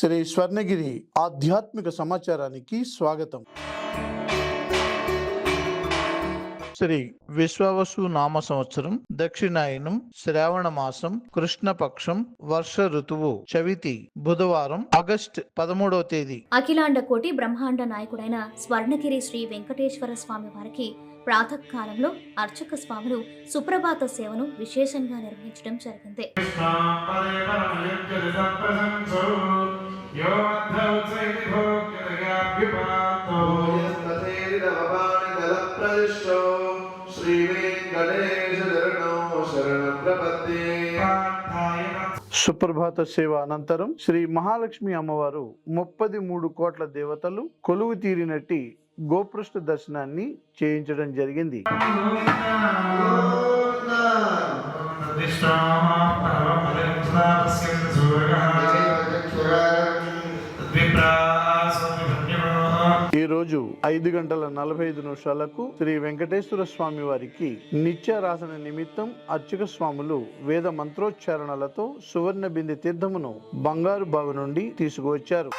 శ్రీ స్వర్ణగిరి ఆధ్యాత్మిక సమాచారానికి స్వాగతం. శ్రీ విశ్వావసు నామ సంవత్సరం, దక్షిణాయనం, శ్రావణ మాసం, కృష్ణపక్షం, వర్ష ఋతువు, చవితి, బుధవారం, ఆగస్టు 13వ తేదీ. అఖిలాండ కోటి బ్రహ్మాండ నాయకుడైన స్వర్ణగిరి శ్రీ వెంకటేశ్వర స్వామి వారికి ప్రాతకాలంలో అర్చక స్వాములు సుప్రభాత సేవను విశేషంగా నిర్వహించడం జరిగింది. సుప్రభాత సేవ అనంతరం శ్రీ మహాలక్ష్మి అమ్మవారు 33 కోట్ల దేవతలు కొలువు తీరినట్టి గోపృష్ఠ దర్శనాన్ని చేయించడం జరిగింది. ఈ రోజు 5:45 శ్రీ వెంకటేశ్వర స్వామి వారికి నిత్యారాసన నిమిత్తం అర్చక స్వాములు వేద మంత్రోచ్చారణలతో సువర్ణ బిందె తీర్థమును బంగారు బావి నుండి తీసుకువచ్చారు.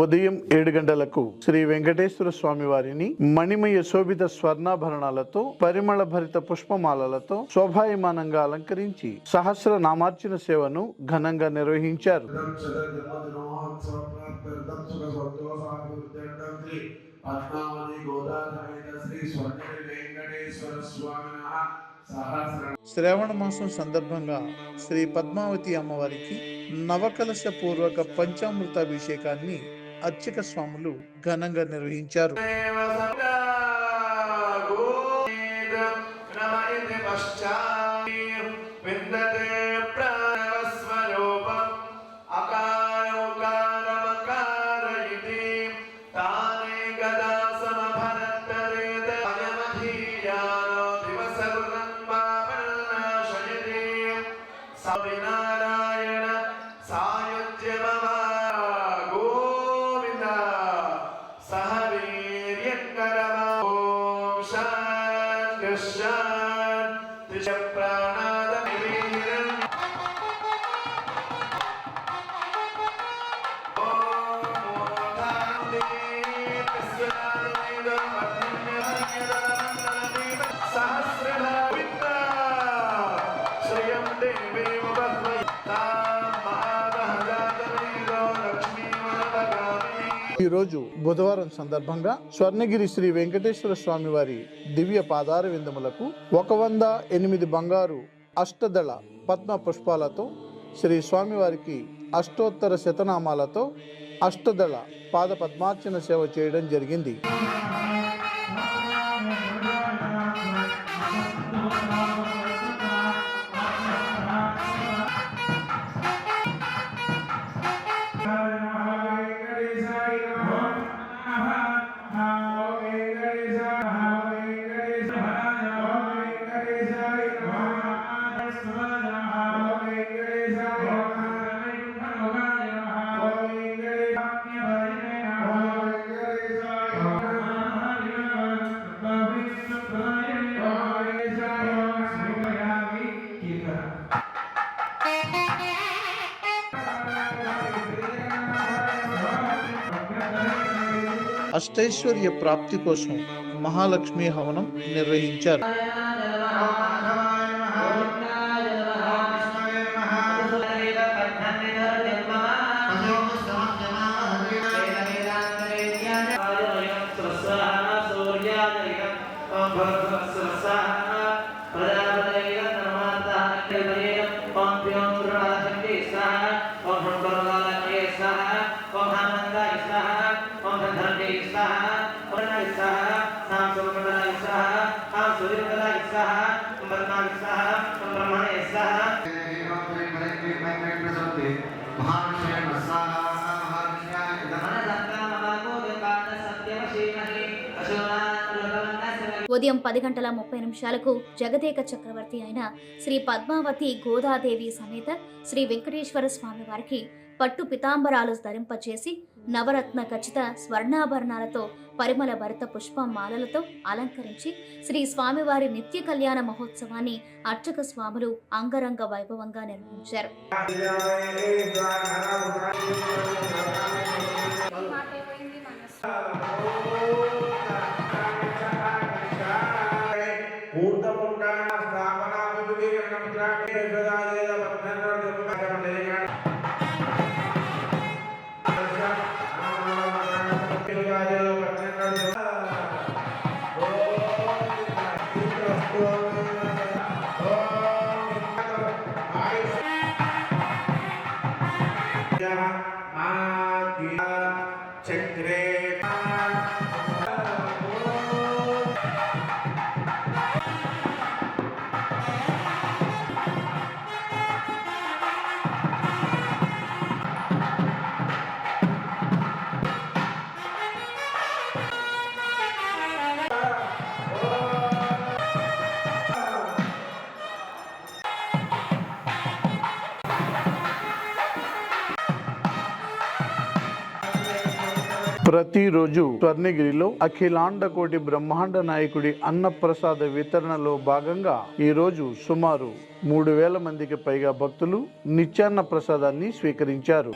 ఉదయం 7 గంటలకు శ్రీ వెంకటేశ్వర స్వామి వారిని మణిమయ శోభిత స్వర్ణాభరణాలతో పరిమళ భరిత పుష్పమాలలతో శోభాయమానంగా అలంకరించి సహస్ర నామార్చన సేవను ఘనంగా నిర్వహించారు. శ్రావణ మాసం సందర్భంగా శ్రీ పద్మావతి అమ్మవారికి నవకలశ పూర్వక పంచామృతాభిషేకాన్ని అర్చక స్వాములు ఘనంగా నిర్వహించారు. ఈ రోజు బుధవారం సందర్భంగా స్వర్ణగిరి శ్రీ వెంకటేశ్వర స్వామి వారి దివ్య పాదార విందములకు 108 బంగారు అష్టదళ పద్మ పుష్పాలతో శ్రీ స్వామివారికి అష్టోత్తర శతనామాలతో అష్టదళ పాద పద్మార్చన సేవ చేయడం జరిగింది. అష్టైశ్వర్య ప్రాప్తి కోసం మహాలక్ష్మి హవనం నిర్వహించారు. సూర్యాదయ स्वाहा ओम हामंदाय स्वाहा ओम धनधनवे स्वाहा ओम नाय स्वाहा नाम सोमनाय स्वाहा नाम सूर्यनाय स्वाहा ओम ब्रह्माय स्वाहा ओम ब्रह्मणे स्वाहा महाविष्णु स्वाहा महाविष्णु धनदत्ता ममागो कान सत्यवशीमहि अशोना ఉదయం 10:30 జగదేక చక్రవర్తి అయిన శ్రీ పద్మావతి గోదాదేవి సమేత శ్రీ వెంకటేశ్వర స్వామి వారికి పట్టు పితాంబరాలు ధరింపచేసి నవరత్న ఖచ్చిత స్వర్ణాభరణాలతో పరిమళ భరిత పుష్పమాలలతో అలంకరించి శ్రీ స్వామివారి నిత్య కళ్యాణ మహోత్సవాన్ని అర్చక స్వాములు అంగరంగ వైభవంగా నిర్వహించారు. ప్రతిరోజు స్వర్ణగిరిలో అఖిలాండ కోటి బ్రహ్మాండ నాయకుడి అన్నప్రసాద వితరణలో భాగంగా ఈ రోజు సుమారు 3000 మందికి పైగా భక్తులు నిత్యాన్న ప్రసాదాన్ని స్వీకరించారు.